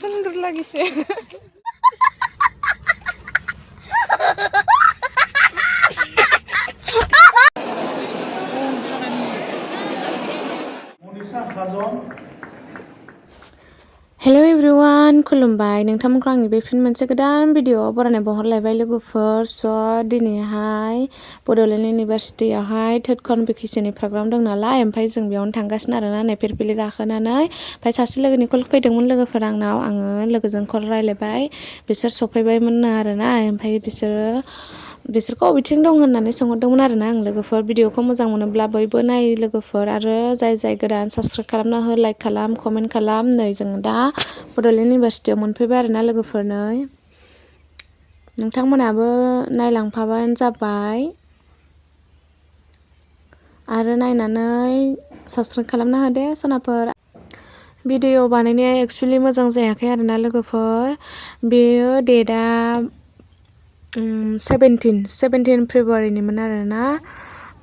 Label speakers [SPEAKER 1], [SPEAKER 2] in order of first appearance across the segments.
[SPEAKER 1] सुंदर लागिसे hello everyone खुलुमबाय नोंथांमोनखौ आंनि बे फिन मोनसे गोदान भिडिअ बरायनाय बहरलायबाय लोगोफोर स' दिनैहाय बड'लेण्ड इउनिभारसिटियावहाय थर्ड कनभकेसननि प्रग्राम दं नालाय ओमफ्राय जों बेयावनो थांगासिनो आरोना नै फिरफिलि गाखोनानै ओमफ्राय सासे लोगोनि कल फैदोंमोन लोगोफोर आंनाव आङो लोगोजों कल रायलायबाय बिसोर सफैबायमोन आरोना ओमफ्राय बिसोरखौ अबेथिं दं होननानै सोंहरदोंमोन आरोना आं लोगोफोर भिडिअखौ मोजां मोनोब्ला बयबो नाय लोगोफोर आरो जाय गोदान साबस्क्राइब खालामना हो लाइक खालाम कमेन्ट खालाम नै जों दा बड'लेण्ड इउनिभारसिटियाव मोनफैबाय आरोना लोगोफोर नै नोंथांमोनाबो नायलांफाबानो जाबाय आरो नायनानै साबस्क्राइब खालामना हो दे सनाफोर भिडिअ बानायनाया एक्चुअलि मोजां जायाखै आरोना लोगोफोर बेयो डेटआ 17 फेब्रुवारिनिमोन आरोना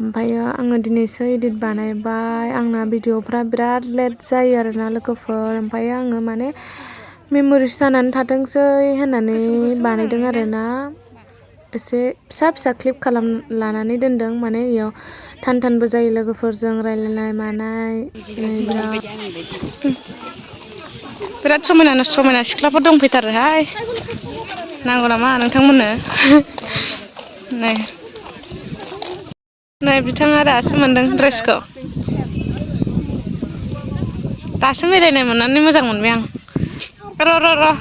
[SPEAKER 1] ओमफ्रायो आङो दिनैसो एडिट बानायबाय आंना भिडिअफ्रा बिराद लेट जायो आरोना लोगोफोर ओमफ्राय आङो माने मेम'रिस जानानै थाथोंसै होननानै बानायदों आरोना एसे फिसा क्लिप लानानै दोनदों माने इयाव थानबो जायो लोगोफोरजों रायलायनाय मानाय बिराद समायना सिख्लाफोर दंफैथारोहाय नांगौ नामा नोंथांमोननो नै बिथाङा दासो मोनदों ड्रेसखौ दासो मिलायनाय मोननानै मोजां मोनबाय आं र'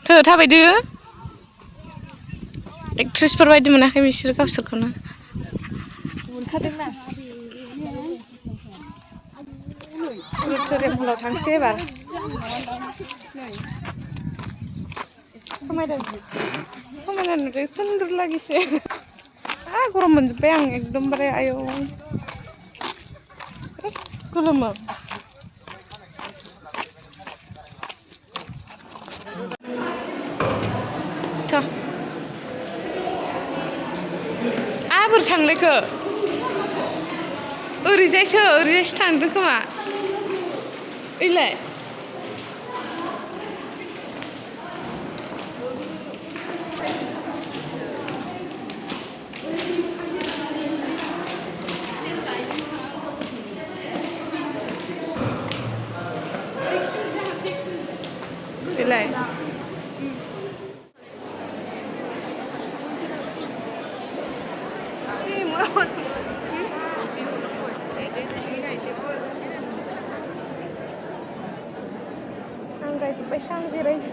[SPEAKER 1] थो थाबायदो एक्ट्रेसफोर बायदि मोनाखै बिसोर गावसोरखौनो मोनखादोंना टुरिजिम हलाव थांसै एबार समायना नुदों सुन्दर लागिसे गरम मोनजोब्बाय आं एकदमबारे आयौ गोलोमो बोरै थांलायखो ओरैजायसो थांदों खोमा ओइलाय ओइलाय आंगायजोब्बायसो आं जिरायनो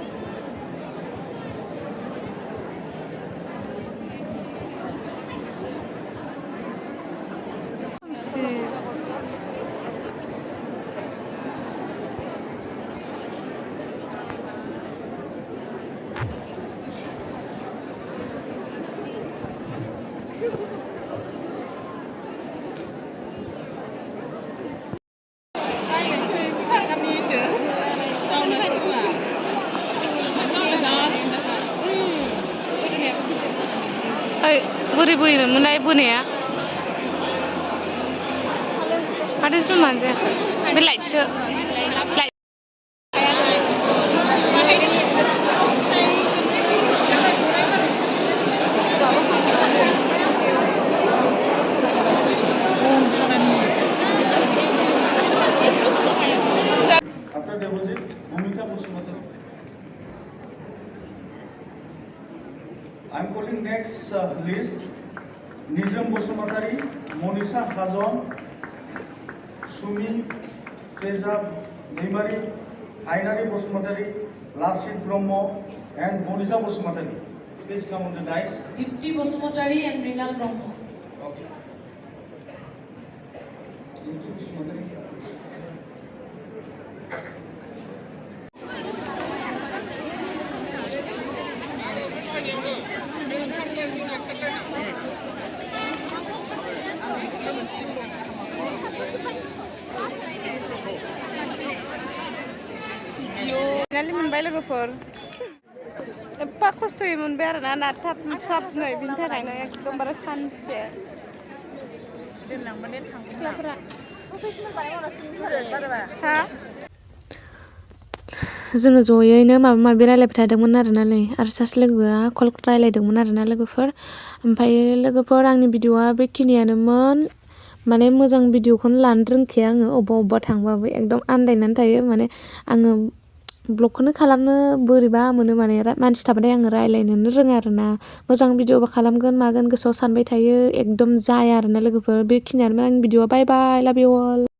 [SPEAKER 1] बोरै बोयोमोनलाय बोनाया माथो जुमानो जायाखै बे लाइटसो
[SPEAKER 2] I'm calling next list. Nizam Bosumatarie, Monisha Khazon, Sumi Trezab Dimari, Ainari Bosumatarie, Lasit Brahmo, and Monisha Bosumatarie. Please come on the dais.
[SPEAKER 3] Dipti Bosumatarie and Rinal Brahmo.
[SPEAKER 2] Okay. Dipti Bosumatarie.
[SPEAKER 1] Finally मोनबाय लोगोफोर एफा खस्थ'यै मोनबाय आरोना नारथाब नै बिनि थाखायनो एकदमबारे सानसे दोनलांबानो सिख्लाफोरा जोङो ज'यैनो माबा माबि रायलायबाय थादोंमोन आरोनालै आरो सासे लोगोआ कल रायलायदोंमोन आरोना लोगोफोर ओमफ्राय लोगोफोर आंनि भिडिअआ बेखिनियानोमोन माने मोजां भिडिअखौनो लानो रोंखाया आङो अबेबा थांबाबो एकदम आन्दायनानै थायो माने आङो ब्लगखौनो खालामनो बोरैबा मोनो माने मानसि थाबाथाय आङो रायलायनोनो रोङा आरोना मोजां भिडिअबो खालामगोन मागोन गोसोआव सानबाय थायो एकदम जाया आरोना लोगोफोर बेखिनियानोमोन आंनि भिडिअआ बाय बाय लाभ इउ अल